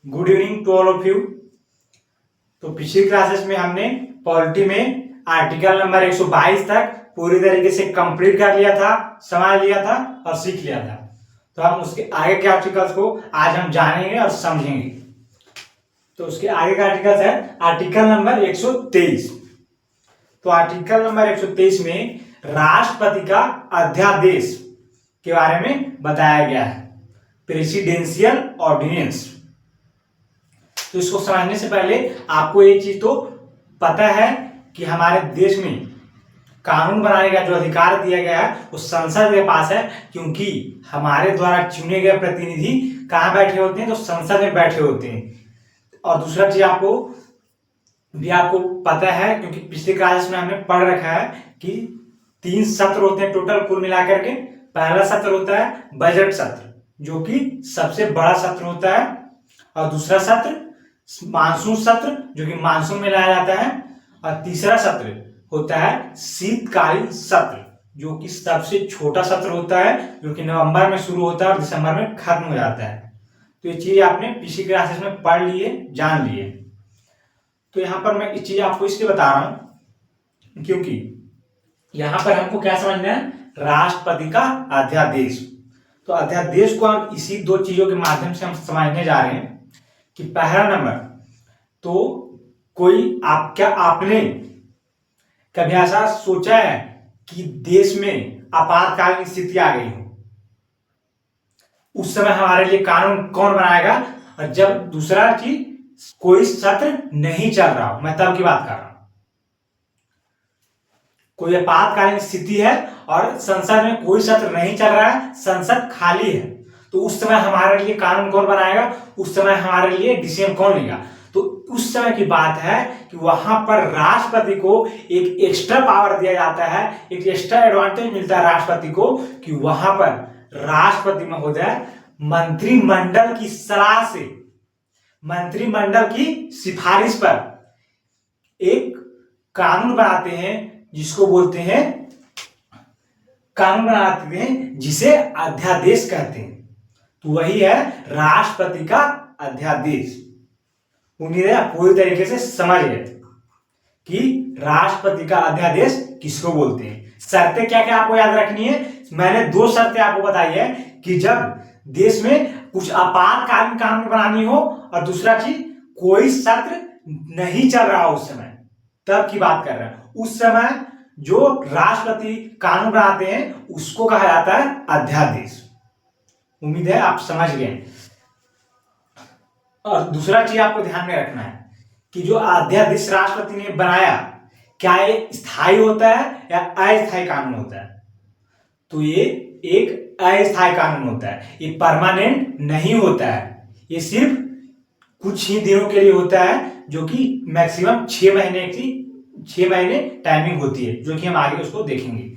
Good evening to all of you. तो पिछली classes में हमने पॉलिटी में आर्टिकल नंबर 122 तक पूरी तरीके से कंप्लीट कर लिया था, समझ लिया था और सीख लिया था। तो हम उसके आगे के आर्टिकल्स को आज हम जानेंगे और समझेंगे। तो उसके आगे का आर्टिकल है आर्टिकल नंबर 123। तो आर्टिकल नंबर 123 में राष्ट्रपति का अध्यादेश के बारे में बताया गया है, प्रेसिडेंशियल ऑर्डिनेंस। तो इसको समझने से पहले आपको एक चीज तो पता है कि हमारे देश में कानून बनाने का जो अधिकार दिया गया है वो संसद के पास है, क्योंकि हमारे द्वारा चुने गए प्रतिनिधि कहाँ बैठे होते हैं, तो संसद में बैठे होते हैं। और दूसरा चीज आपको पता है, क्योंकि पिछले क्लास में हमने पढ़ रखा है कि 3 सत्र होते हैं टोटल कुल मिलाकर के। पहला सत्र होता है बजट सत्र, जो कि सबसे बड़ा सत्र होता है, और दूसरा सत्र मानसून सत्र, जो कि मानसून में लाया जाता है, और तीसरा सत्र होता है शीतकालीन सत्र, जो कि सबसे छोटा सत्र होता है, जो कि नवंबर में शुरू होता है और दिसंबर में खत्म हो जाता है। तो ये चीज आपने पिछली क्लासेस में पढ़ लिए, जान लिए। तो यहाँ पर मैं इस चीज आपको इसलिए बता रहा हूं क्योंकि यहाँ पर हमको क्या समझना है, राष्ट्रपति का अध्यादेश। तो अध्यादेश को हम इसी 2 चीजों के माध्यम से हम समझने जा रहे हैं कि पहला नंबर तो आपने कभी ऐसा सोचा है कि देश में आपातकालीन स्थिति आ गई हो, उस समय हमारे लिए कानून कौन बनाएगा? और जब दूसरा चीज कोई सत्र नहीं चल रहा हो, मैं तब की बात कर रहा हूं, कोई आपातकालीन स्थिति है और संसद में कोई सत्र नहीं चल रहा है, संसद खाली है, तो उस समय हमारे लिए कानून कौन बनाएगा? उस समय हमारे लिए डिसीजन कौन लेगा? तो उस समय की बात है कि वहां पर राष्ट्रपति को एक एक्स्ट्रा पावर दिया जाता है, एक एक्स्ट्रा एडवांटेज मिलता है राष्ट्रपति को, कि वहां पर राष्ट्रपति महोदय मंत्रिमंडल की सलाह से, मंत्रिमंडल की सिफारिश पर एक कानून बनाते हैं, जिसको बोलते हैं कानून बनाते हैं, जिसे अध्यादेश कहते हैं। तो वही है राष्ट्रपति का अध्यादेश। उम्मीद है आप पूरी तरीके से समझ गए कि राष्ट्रपति का अध्यादेश किसको बोलते हैं। शर्तें क्या क्या आपको याद रखनी है, मैंने 2 शर्तें आपको बताई है कि जब देश में कुछ आपातकालीन कानून बनानी हो, और दूसरा चीज कोई सत्र नहीं चल रहा हो उस समय, तब की बात कर रहे हैं। उस समय जो राष्ट्रपति कानून बनाते हैं उसको कहा जाता है अध्यादेश। उम्मीद है आप समझ गए। और दूसरा चीज आपको ध्यान में रखना है कि जो अध्यादेश राष्ट्रपति ने बनाया, क्या ये स्थायी होता है या अस्थायी कानून होता है? तो ये एक अस्थायी कानून होता है, ये परमानेंट नहीं होता है, ये सिर्फ कुछ ही दिनों के लिए होता है, जो कि मैक्सिमम 6 महीने टाइमिंग होती है, जो कि हम आगे उसको देखेंगे।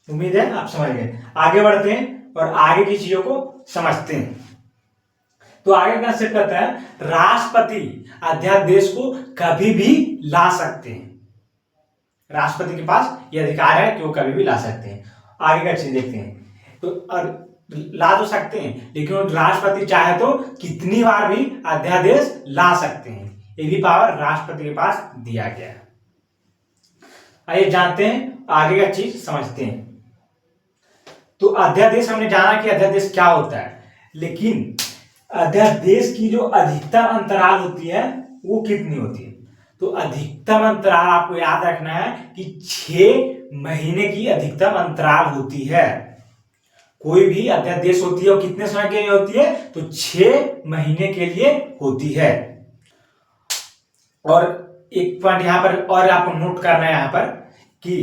उम्मीद है आप समझ गए। आगे बढ़ते हैं और आगे की चीजों को समझते हैं। तो आगे का स्टेप कहता है राष्ट्रपति अध्यादेश को कभी भी ला सकते हैं। राष्ट्रपति के पास यह अधिकार है कि वो कभी भी ला सकते हैं। आगे का चीज देखते हैं। तो ला तो सकते हैं, लेकिन राष्ट्रपति चाहे तो कितनी बार भी अध्यादेश ला सकते हैं, ये भी पावर राष्ट्रपति के पास दिया गया है। आइए जानते हैं, आगे का चीज समझते हैं। तो अध्यादेश हमने जाना कि अध्यादेश क्या होता है, लेकिन अध्यादेश की जो अधिकतम अंतराल होती है वो कितनी होती है? तो अधिकतम अंतराल आपको याद रखना है कि 6 महीने की अधिकतम अंतराल होती है। कोई भी अध्यादेश होती है वो कितने समय के लिए होती है? तो 6 महीने के लिए होती है। और एक पॉइंट यहाँ पर और आपको नोट करना है यहाँ पर कि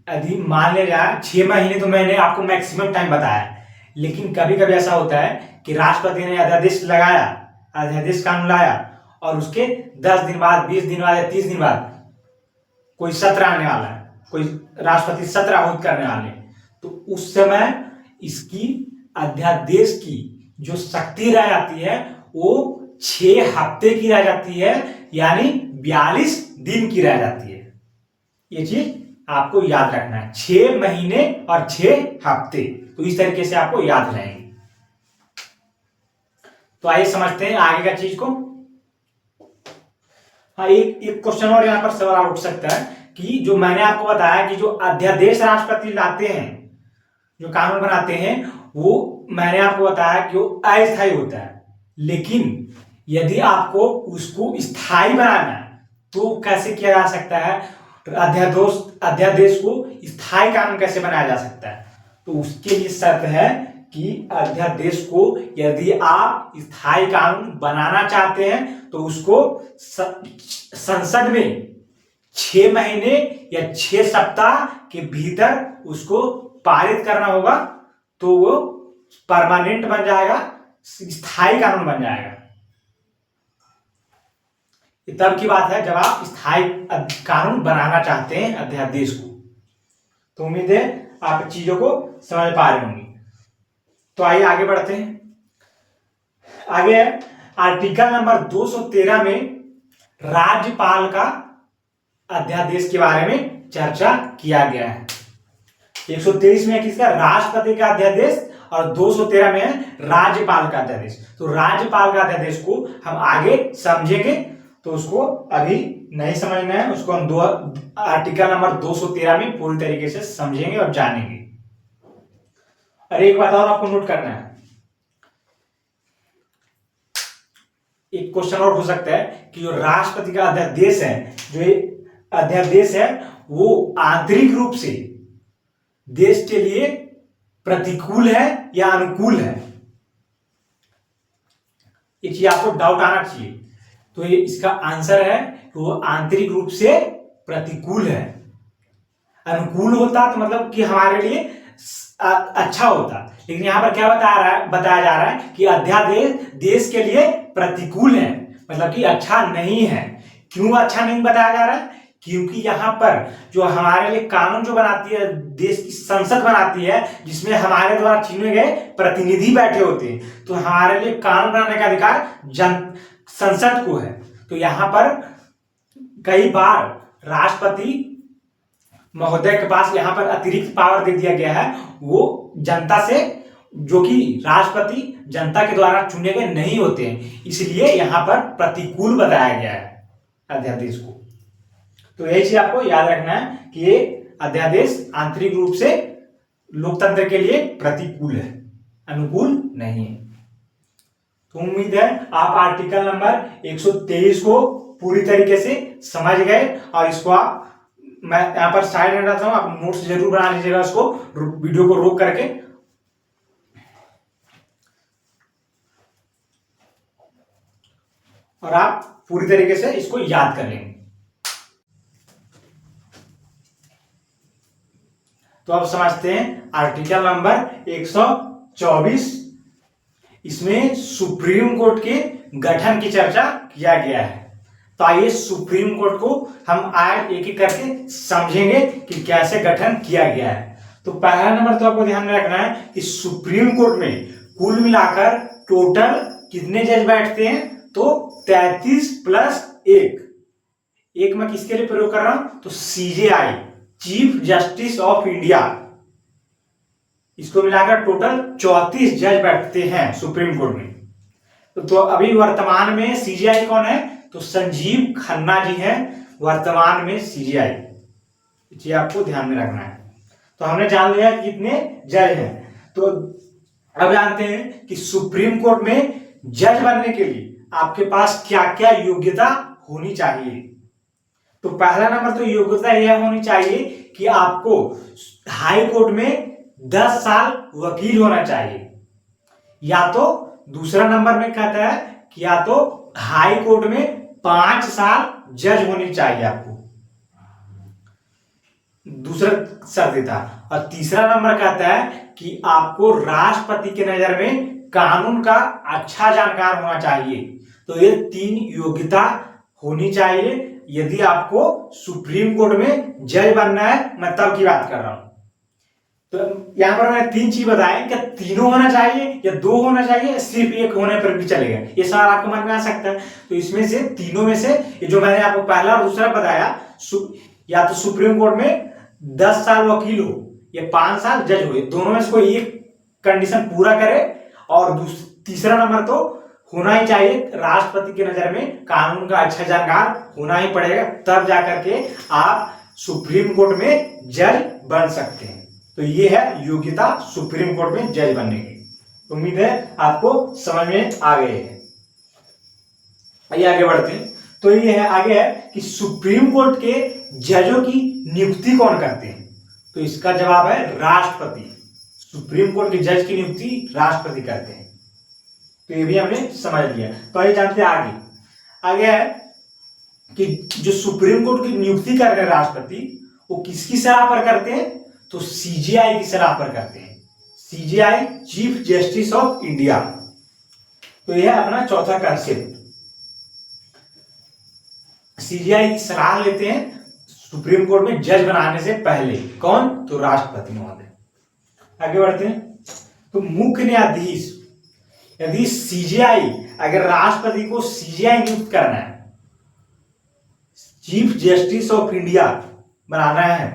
यदि मान लिया जाए 6 महीने, तो मैंने आपको मैक्सिमम टाइम बताया, लेकिन कभी कभी ऐसा होता है कि राष्ट्रपति ने अध्यादेश लगाया, अध्यादेश कानून लाया, और उसके 10 दिन बाद, 20 दिन बाद या 30 दिन बाद कोई सत्र आने वाला है, कोई राष्ट्रपति सत्र आहूत करने वाले, तो उस समय इसकी अध्यादेश की जो शक्ति रह जाती है वो 6 हफ्ते की रह जाती है, यानी 42 दिन की रह जाती है। ये चीज आपको याद रखना है, 6 महीने और 6 हफ्ते। तो इस तरीके से आपको याद रहेंगे। तो आइए समझते हैं आगे का चीज को। हाँ, एक क्वेश्चन और यहाँ पर सवाल उठ सकता है कि जो मैंने आपको बताया कि जो अध्यादेश राष्ट्रपति लाते हैं, जो कानून बनाते हैं, वो मैंने आपको बताया कि वो अस्थायी होता है, लेकिन यदि आपको उसको स्थायी बनाना है तो कैसे किया जा सकता है, अध्यादेश को स्थायी कानून कैसे बनाया जा सकता है। तो उसके लिए शर्त है कि अध्यादेश को यदि आप स्थायी कानून बनाना चाहते हैं तो उसको संसद में 6 महीने या 6 सप्ताह के भीतर उसको पारित करना होगा, तो वो परमानेंट बन जाएगा, स्थायी कानून बन जाएगा। तब की बात है जब आप स्थायी कानून बनाना चाहते हैं अध्यादेश को। तो उम्मीद है आप चीजों को समझ पा रहे होंगे। तो आइए आगे बढ़ते हैं। आगे आर्टिकल नंबर 213 में राज्यपाल का अध्यादेश के बारे में चर्चा किया गया है। 123 में किसका, राष्ट्रपति का अध्यादेश, और 213 में है राज्यपाल का अध्यादेश। तो राज्यपाल का अध्यादेश को हम आगे समझेंगे, तो उसको अभी नहीं समझना है, उसको हम आर्टिकल नंबर 213 में पूरी तरीके से समझेंगे और जानेंगे। और एक बात और आपको नोट करना है, एक क्वेश्चन और हो सकता है कि जो राष्ट्रपति का अध्यादेश है, जो अध्यादेश है वो आंतरिक रूप से देश के लिए प्रतिकूल है या अनुकूल है। एक चीज आपको डाउट आना चाहिए, तो ये इसका आंसर है कि वो आंतरिक रूप से प्रतिकूल है। अनुकूल होता तो मतलब कि हमारे लिए अच्छा होता, लेकिन यहां पर क्या बताया जा रहा है कि अध्यादेश देश के लिए प्रतिकूल है, मतलब कि अच्छा नहीं है। क्यों अच्छा नहीं बताया जा रहा है, क्योंकि यहाँ पर जो हमारे लिए कानून जो बनाती है देश की संसद बनाती है, जिसमें हमारे द्वारा चुने गए प्रतिनिधि बैठे होते हैं, तो हमारे लिए कानून बनाने का अधिकार संसद को है। तो यहाँ पर कई बार राष्ट्रपति महोदय के पास यहाँ पर अतिरिक्त पावर दे दिया गया है, वो जनता से, जो कि राष्ट्रपति जनता के द्वारा चुने गए नहीं होते हैं, इसलिए यहाँ पर प्रतिकूल बताया गया है अध्यादेश को। तो यही चीज आपको याद रखना है कि ये अध्यादेश आंतरिक रूप से लोकतंत्र के लिए प्रतिकूल है, अनुकूल नहीं है। तो उम्मीद है आप आर्टिकल नंबर 123 को पूरी तरीके से समझ गए, और इसको आप, मैं यहाँ पर साइड में रहता हूं, आप नोट्स जरूर बना लीजिएगा उसको, वीडियो को रोक करके। और आप पूरी तरीके से इसको याद कर लेंगे। तो अब समझते हैं आर्टिकल नंबर 124। इसमें सुप्रीम कोर्ट के गठन की चर्चा किया गया है। तो आइए सुप्रीम कोर्ट को हम आज एक एक करके समझेंगे कि कैसे गठन किया गया है। तो पहला नंबर तो आपको ध्यान में रखना है कि सुप्रीम कोर्ट में कुल मिलाकर टोटल कितने जज बैठते हैं, तो 33 प्लस 1 मैं किसके लिए प्रयोग कर रहा हूं, तो CJI, chief justice of India, इसको मिलाकर टोटल 34 जज बैठते हैं सुप्रीम कोर्ट में। तो अभी वर्तमान में सीजेआई कौन है, तो संजीव खन्ना जी हैं वर्तमान में सीजेआई, ये आपको ध्यान में रखना है। तो हमने जान लिया कितने जज हैं। तो अब जानते हैं कि सुप्रीम कोर्ट में जज बनने के लिए आपके पास क्या क्या योग्यता होनी चाहिए। तो पहला नंबर तो योग्यता यह होनी चाहिए कि आपको हाई कोर्ट में 10 साल वकील होना चाहिए, या तो दूसरा नंबर में कहता है कि या तो हाई कोर्ट में 5 साल जज होनी चाहिए आपको, दूसरा शर्त था। और तीसरा नंबर कहता है कि आपको राष्ट्रपति के नजर में कानून का अच्छा जानकार होना चाहिए। तो ये 3 योग्यता होनी चाहिए यदि आपको सुप्रीम कोर्ट में जज बनना है, मैं तब की बात कर रहा हूं। तो यहां पर मैंने 3 चीज बताए, क्या तीनों होना चाहिए या 2 होना चाहिए, सिर्फ 1 होने पर भी चलेगा, ये सवाल आपको मन में आ सकता है। तो इसमें से तीनों में से जो मैंने आपको पहला और दूसरा बताया, या तो सुप्रीम कोर्ट में 10 साल वकील हो या 5 साल जज हो, दोनों में से कोई एक कंडीशन पूरा करे, और तीसरा नंबर तो होना ही चाहिए। राष्ट्रपति की नजर में कानून का अच्छा जानकार होना ही पड़ेगा, तब जाकर के आप सुप्रीम कोर्ट में जज बन सकते हैं। तो ये है योग्यता सुप्रीम कोर्ट में जज बनने की। उम्मीद है आपको समझ में आ गए हैं। आइए आगे बढ़ते हैं। तो ये है आगे है कि सुप्रीम कोर्ट के जजों की नियुक्ति कौन करते हैं? तो इसका जवाब है राष्ट्रपति। सुप्रीम कोर्ट के जज की नियुक्ति राष्ट्रपति करते हैं। तो ये भी हमने समझ लिया। तो आइए जानते हैं आगे। आगे है कि जो सुप्रीम कोर्ट की नियुक्ति कर रहे हैं राष्ट्रपति, वो किसकी सलाह पर करते हैं? तो सीजेआई की सलाह पर करते हैं। CJI, chief justice of India. तो यह है अपना चौथा कंसेप्ट। सीजेआई की सलाह लेते हैं सुप्रीम कोर्ट में जज बनाने से पहले। कौन? तो राष्ट्रपति महोदय। आगे बढ़ते हैं। तो मुख्य न्यायाधीश, यदि सीजेआई, अगर राष्ट्रपति को सीजेआई नियुक्त करना है, चीफ जस्टिस ऑफ इंडिया बनाना है,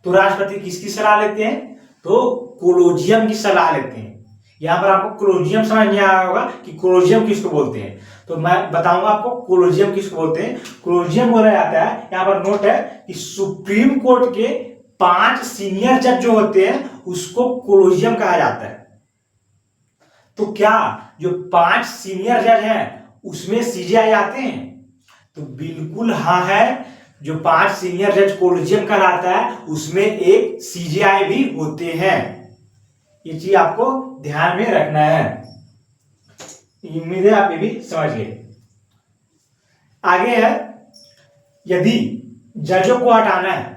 तो राष्ट्रपति किसकी सलाह लेते हैं? तो कोलोजियम की सलाह लेते हैं। यहां पर आपको कोलोजियम समझ नहीं आया होगा कि कोलोजियम किसको बोलते हैं, तो मैं बताऊंगा आपको कोलोजियम किसको बोलते हैं। कोलोजियम बोला जाता है, यहां पर नोट है कि सुप्रीम कोर्ट के 5 सीनियर जज जो होते हैं उसको कोलोजियम कहा जाता है। तो क्या जो 5 सीनियर जज हैं उसमें सीजेआई आते हैं? तो बिल्कुल हाँ है। जो 5 सीनियर जज कोलोजियम कहलाता है उसमें एक सीजेआई भी होते हैं। ये चीज आपको ध्यान में रखना है। उम्मीद है आप ये भी समझ गए। आगे है, यदि जजों को हटाना है,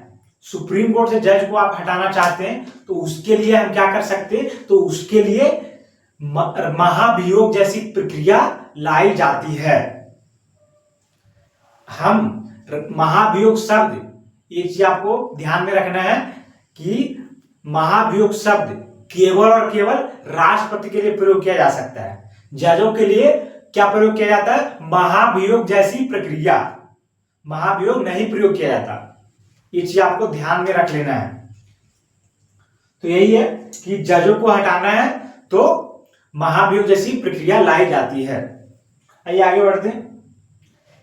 सुप्रीम कोर्ट से जज को आप हटाना चाहते हैं, तो उसके लिए हम क्या कर सकते हैं? तो उसके लिए महाभियोग जैसी प्रक्रिया लाई जाती है। हम महाभियोग शब्द, ये चीज आपको ध्यान में रखना है कि महाभियोग शब्द केवल और केवल राष्ट्रपति के लिए प्रयोग किया जा सकता है। जजों के लिए क्या प्रयोग किया जाता है? महाभियोग जैसी प्रक्रिया। महाभियोग नहीं प्रयोग किया जाता। ये चीज आपको ध्यान में रख लेना है। तो यही है कि जजों को हटाना है तो महाभियोग जैसी प्रक्रिया लाई जाती है। आइए आगे बढ़ते हैं।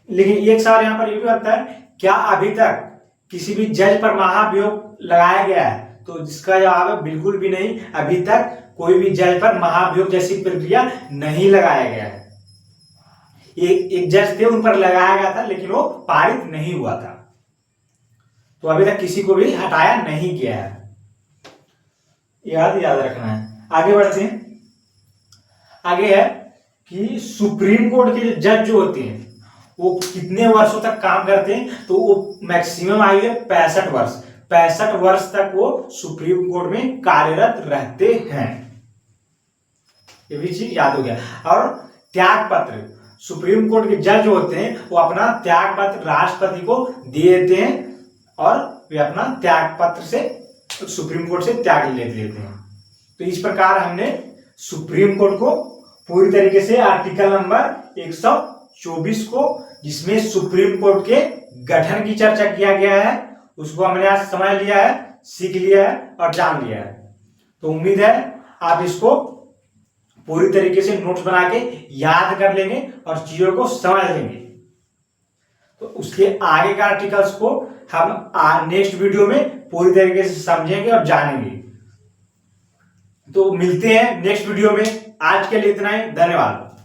लेकिन एक सवाल यहां पर यह भी आता है, क्या अभी तक किसी भी जज पर महाभियोग लगाया गया है? तो जिसका जवाब है बिल्कुल भी नहीं। अभी तक कोई भी जज पर महाभियोग जैसी प्रक्रिया नहीं लगाया गया है। एक जज थे, उन पर लगाया गया था, लेकिन वो पारित नहीं हुआ था। तो अभी तक किसी को भी हटाया नहीं गया है। याद रखना है। आगे बढ़ते हैं। आगे है कि सुप्रीम कोर्ट के जज जो होते हैं वो कितने वर्षों तक काम करते हैं? तो वो मैक्सिमम आयु है 65 वर्ष। 65 वर्ष तक वो सुप्रीम कोर्ट में कार्यरत रहते हैं। ये भी चीज याद हो गया। और त्याग पत्र, सुप्रीम कोर्ट के जज जो होते हैं वो अपना त्याग पत्र राष्ट्रपति को दे देते हैं और वे अपना त्याग पत्र से सुप्रीम कोर्ट से त्याग ले लेते हैं। तो इस प्रकार हमने सुप्रीम कोर्ट को पूरी तरीके से आर्टिकल नंबर 124 को, जिसमें सुप्रीम कोर्ट के गठन की चर्चा किया गया है, उसको हमने आज समझ लिया है, सीख लिया है और जान लिया है। तो उम्मीद है आप इसको पूरी तरीके से नोट्स बना के याद कर लेंगे और चीजों को समझ लेंगे। तो उसके आगे का आर्टिकल्स को हम नेक्स्ट वीडियो में पूरी तरीके से समझेंगे और जानेंगे। तो मिलते हैं नेक्स्ट वीडियो में। आज के लिए इतना ही। धन्यवाद।